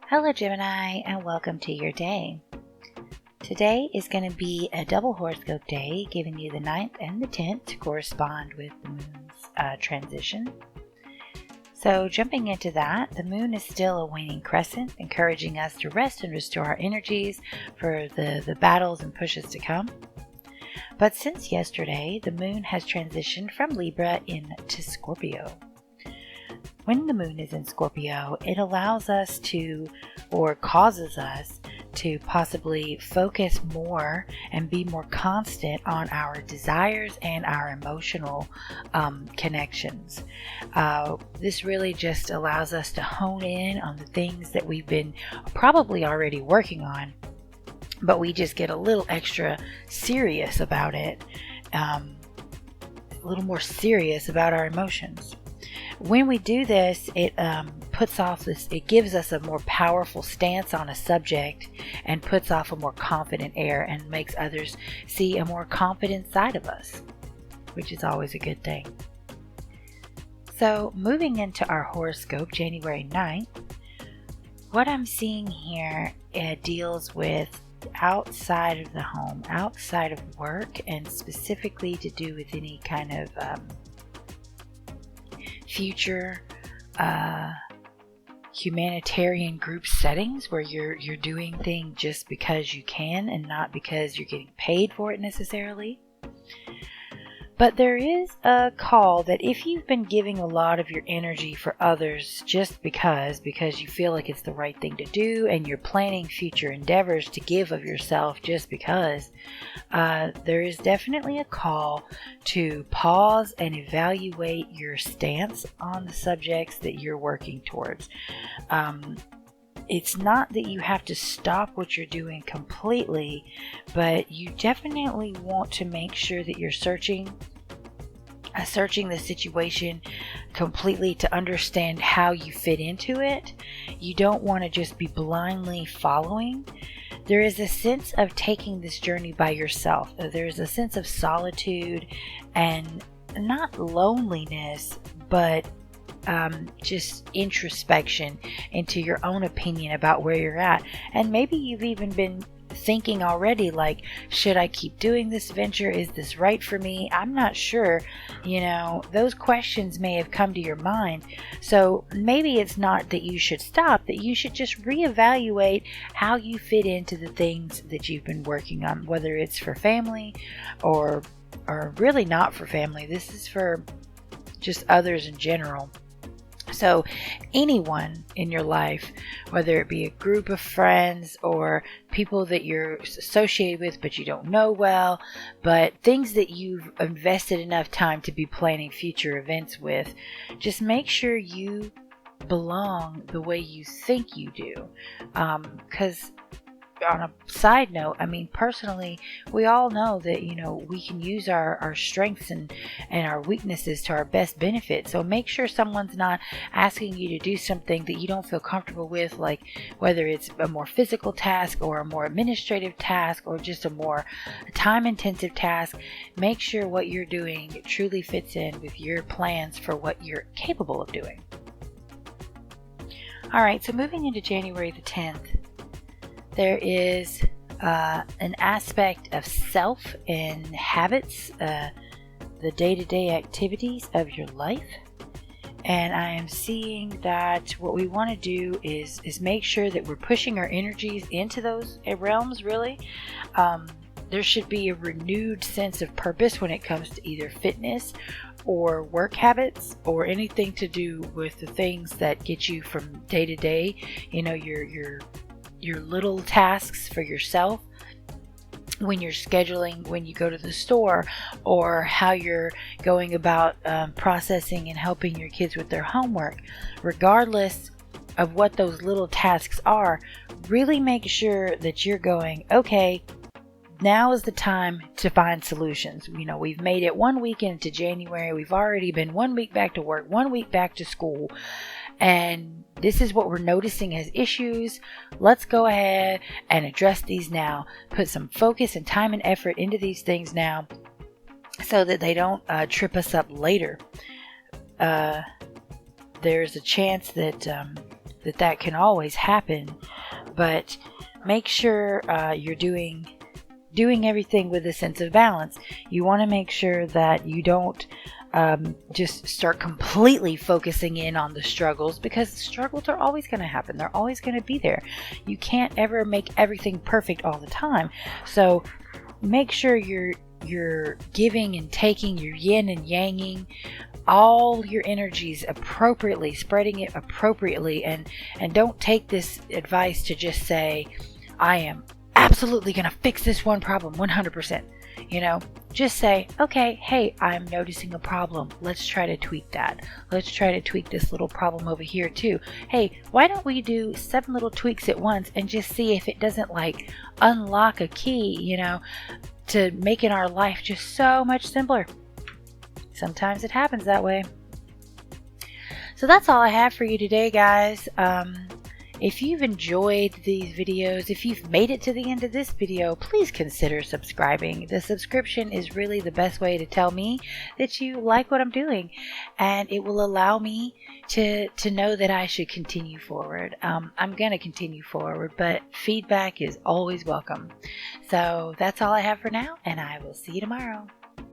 Hello Gemini, and welcome to your day. Today is going to be a double horoscope day, giving you the 9th and the 10th to correspond with the moon's transition. So jumping into that, the moon is still a waning crescent, encouraging us to rest and restore our energies for the battles and pushes to come. But since yesterday, the moon has transitioned from Libra into Scorpio. When the moon is in Scorpio, it allows us to, or causes us to possibly focus more and be more constant on our desires and our emotional connections. This really just allows us to hone in on the things that we've been probably already working on, but we just get a little extra serious about it, a little more serious about our emotions. When we do this, it gives us a more powerful stance on a subject and puts off a more confident air and makes others see a more confident side of us, which is always a good thing. So moving into our horoscope, January 9th, what I'm seeing here deals with outside of the home, outside of work, and specifically to do with any kind of future humanitarian group settings where you're doing things just because you can and not because you're getting paid for it necessarily. But there is a call that if you've been giving a lot of your energy for others just because you feel like it's the right thing to do and you're planning future endeavors to give of yourself just because, there is definitely a call to pause and evaluate your stance on the subjects that you're working towards. It's not that you have to stop what you're doing completely, but you definitely want to make sure that you're searching the situation completely to understand how you fit into it. You don't want to just be blindly following. There is a sense of taking this journey by yourself. There is a sense of solitude and not loneliness, but just introspection into your own opinion about where you're at. And maybe you've even been thinking already, like, should I keep doing this venture? Is this right for me? I'm not sure. Those questions may have come to your mind. So maybe it's not that you should stop, that you should just reevaluate how you fit into the things that you've been working on, whether it's for family or really not for family. This is for just others in general. So anyone in your life, whether it be a group of friends or people that you're associated with but you don't know well, but things that you've invested enough time to be planning future events with, just make sure you belong the way you think you do. Because on a side note, personally, we all know that, we can use our strengths and our weaknesses to our best benefit. So make sure someone's not asking you to do something that you don't feel comfortable with, like whether it's a more physical task or a more administrative task or just a more time-intensive task. Make sure what you're doing truly fits in with your plans for what you're capable of doing. All right, so moving into January the 10th, there is an aspect of self and habits, the day-to-day activities of your life. And I am seeing that what we want to do is make sure that we're pushing our energies into those realms, really. There should be a renewed sense of purpose when it comes to either fitness or work habits or anything to do with the things that get you from day to day, your little tasks for yourself when you're scheduling, when you go to the store, or how you're going about processing and helping your kids with their homework. Regardless of what those little tasks are, really make sure that you're going, okay, now is the time to find solutions. We've made it 1 week into January. We've already been 1 week back to work, 1 week back to school. And this is what we're noticing as issues. Let's go ahead and address these now. Put some focus and time and effort into these things now so that they don't trip us up later. There's a chance that that can always happen, but make sure you're doing everything with a sense of balance. You want to make sure that you don't just start completely focusing in on the struggles, because the struggles are always going to happen. They're always going to be there. You can't ever make everything perfect all the time. So make sure you're giving and taking, your yin and yanging all your energies appropriately, spreading it appropriately, and don't take this advice to just say, I am absolutely going to fix this one problem 100%. Just say, okay, hey, I'm noticing a problem. Let's try to tweak that. Let's try to tweak this little problem over here too. Hey, why don't we do 7 little tweaks at once and just see if it doesn't like unlock a key, to making our life just so much simpler. Sometimes it happens that way. So that's all I have for you today, guys. If you've enjoyed these videos, if you've made it to the end of this video, please consider subscribing. The subscription is really the best way to tell me that you like what I'm doing, and it will allow me to know that I should continue forward. I'm going to continue forward, but feedback is always welcome. So that's all I have for now, and I will see you tomorrow.